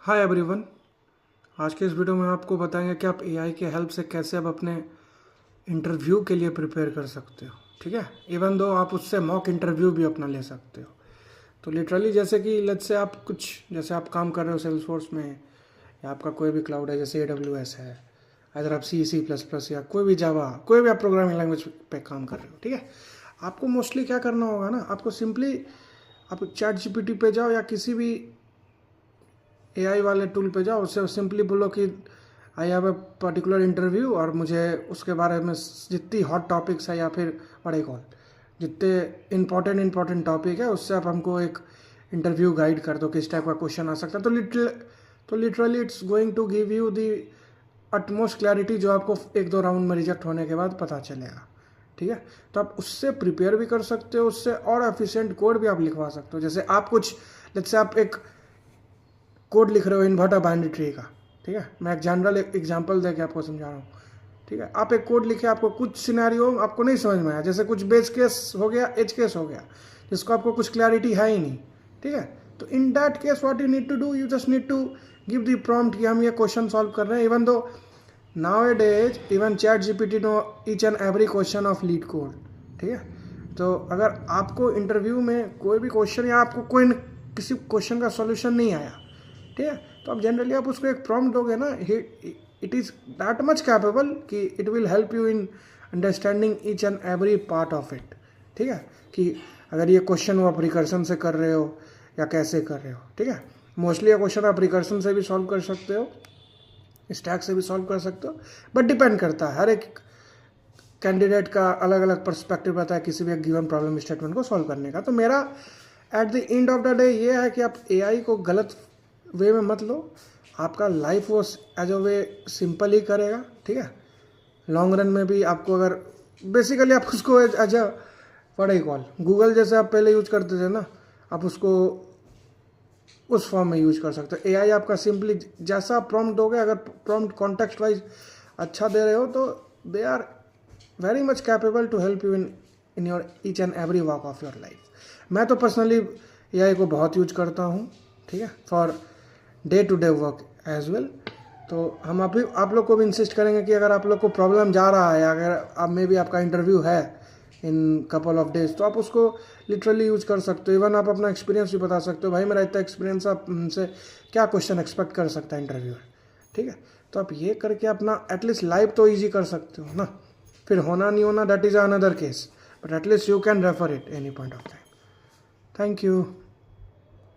Hi everyone. आज के इस वीडियो में आपको बताएंगे कि आप एआई के हेल्प से कैसे आप अपने इंटरव्यू के लिए प्रिपेयर कर सकते हो। ठीक है, इवन दो आप उससे मॉक इंटरव्यू भी अपना ले सकते हो। तो लिटरली जैसे कि लेट्स से आप जैसे आप काम कर रहे हो सेल्सफोर्स में, या आपका कोई भी क्लाउड है जैसे AWS है, अगर आप C++ या कोई भी जावा, कोई भी आप प्रोग्रामिंग लैंग्वेज पे काम कर रहे हो। ठीक है, आपको मोस्टली क्या करना होगा ना, आपको सिंपली आप ChatGPT पे जाओ या किसी भी एआई वाले टूल पे जाओ, उससे सिंपली बोलो कि I have a particular interview और मुझे उसके बारे में जितनी हॉट टॉपिक्स है या फिर बड़े कॉल जितने इंपॉर्टेंट टॉपिक है उससे आप हमको एक इंटरव्यू गाइड कर दो किस टाइप का क्वेश्चन आ सकता है। तो literally it's going to give you the utmost clarity जो आपको एक दो राउंड में रिजेक्ट होने के बाद पता चलेगा। ठीक है, तो आप उससे प्रिपेयर भी कर सकते हो, उससे और एफिशिएंट कोड भी आप लिखवा सकते हो। जैसे आप जैसे आप एक कोड लिख रहे हो इन्वर्टर बाइनरी ट्री का। ठीक है, मैं एक जनरल एग्जांपल दे के आपको समझा रहा हूँ। ठीक है, आप एक कोड लिखे, आपको कुछ सिनेरियो आपको नहीं समझ में आया, जैसे कुछ बेस केस हो गया, एज केस हो गया, जिसको आपको कुछ क्लैरिटी है ही नहीं। ठीक है, तो in that case what you need to do, you just need to give the prompt कि हम ये क्वेश्चन सॉल्व कर रहे हैं। Even though nowadays even ChatGPT know each and every question of LeetCode. ठीक है, तो अगर आपको इंटरव्यू में कोई भी क्वेश्चन या आपको किसी क्वेश्चन का सॉल्यूशन नहीं आया, ठीक है, तो आप जनरली आप उसको एक प्रॉम्प्ट दोगे ना, it is that much capable कि it will help you in understanding each and every part of it. ठीक है, कि अगर ये क्वेश्चन आप रिकर्सन से कर रहे हो या कैसे कर रहे हो। ठीक है, मोस्टली ये क्वेश्चन आप रिकर्सन से भी सॉल्व कर सकते हो, स्टैक से भी सॉल्व कर सकते हो, बट डिपेंड करता है, हर एक कैंडिडेट का अलग अलग पर्सपेक्टिव रहता है किसी भी एक गिवन प्रॉब्लम स्टेटमेंट को सॉल्व करने का। तो मेरा at the end of the day ये है कि आप एआई को गलत वे में मत लो, आपका लाइफ वो एज अ वे सिंपल ही करेगा। ठीक है, लॉन्ग रन में भी आपको अगर बेसिकली आप उसको एज अ बड़ा कॉल गूगल जैसे आप पहले यूज करते थे ना, आप उसको उस फॉर्म में यूज कर सकते हो। एआई आपका सिंपली जैसा प्रॉम्प्ट दोगे, अगर प्रॉम्प्ट कॉन्टेक्स्ट वाइज अच्छा दे रहे हो तो they are very much capable to help you in your each and every walk of your life. मैं तो पर्सनली एआई को बहुत यूज करता हूँ। ठीक है, for day to day work as well. तो हम आप लोग को भी इंसिस्ट करेंगे कि अगर आप लोग को प्रॉब्लम जा रहा है, अगर आप में भी आपका इंटरव्यू है इन कपल ऑफ डेज, तो आप उसको लिटरली यूज कर सकते हो। इवन आप अपना एक्सपीरियंस भी बता सकते हो, भाई मेरा इतना एक्सपीरियंस, आप हमसे क्या क्वेश्चन एक्सपेक्ट कर सकता है इंटरव्यू में। ठीक है, तो आप ये करके अपना एटलीस्ट लाइफ तो ईजी कर सकते हो ना। फिर होना नहीं होना that is another case, but at least you can refer it any point of time. Thank you.